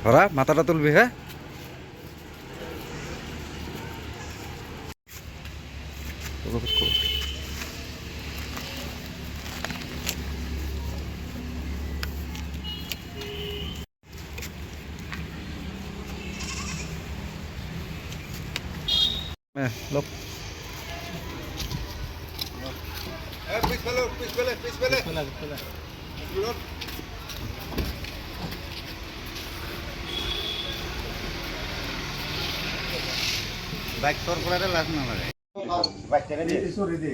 ধরা মাথাটা তুলবি, হ্যাঁ? লোক বাইক তোর করে লাগ না লাগে বাইক ছেড়ে দিয়ে সরি দে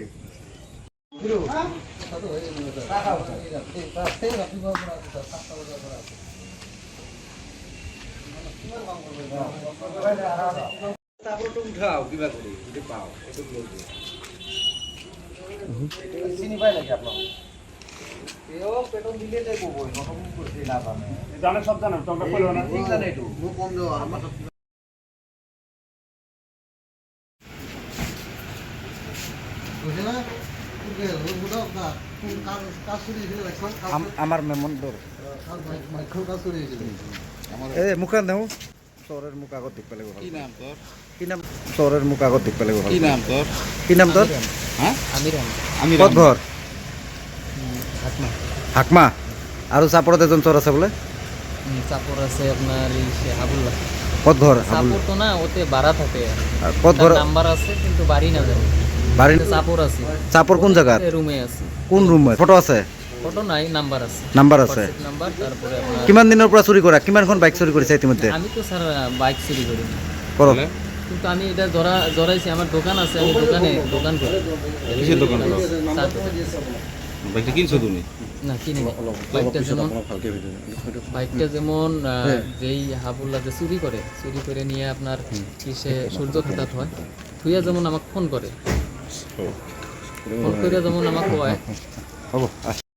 উঠাও কিবা করে যদি পাও একটু বলবো চিনি পাই নাকি আপনার এও পেটন দিলে দেখো বই নতুন করতে না জানে জানে সব জানে তোমরা কইলো না ঠিক জানে একটু মুখ কম দাও আমার আমার মেমন দর এ মুখান দেও চোরের মুখ আগত দেখ পেলে কি নাম তোর কি নাম চোরের মুখ আগত দেখ পেলে কি নাম তোর কি নাম তোর হ্যাঁ আমির কত ঘর হাকমা হাকমা আর চাপড়তে এজন চোর আছে বলে চাপড় আছে আপনার এই হাবুল্লাহ কত ঘর চাপড় তো না ওতে ভাড়া থাকে কত ঘর নাম্বার আছে কিন্তু বাড়ি না জানি বাড়ি চাপড় আছে চাপড় কোন জায়গা রুমে আছে কোন রুমে ফটো আছে ফটো নাই নাম্বার আছে নাম্বার আছে নাম্বার তারপরে আপনার কিমান দিনের পৰা চুরি করা কিমানখন বাইক চুরি কৰিছে ইতিমধ্যে আমি তো স্যার বাইক চুরি করি না করো কিন্তু আমি এটা জড়াইছি আমার দোকান আছে আমি দোকান করি কিসের দোকান করো বাইকটা কিনছো তুমি না কিনি বাইকটা যেমন যেই হাবুল্লাহ যে চুরি করে নিয়ে আপনার কিসে সূর্য খেতাত হয় থুইয়া যেমন আমাকে ফোন করে যেমন আমাকে কয় হ'ব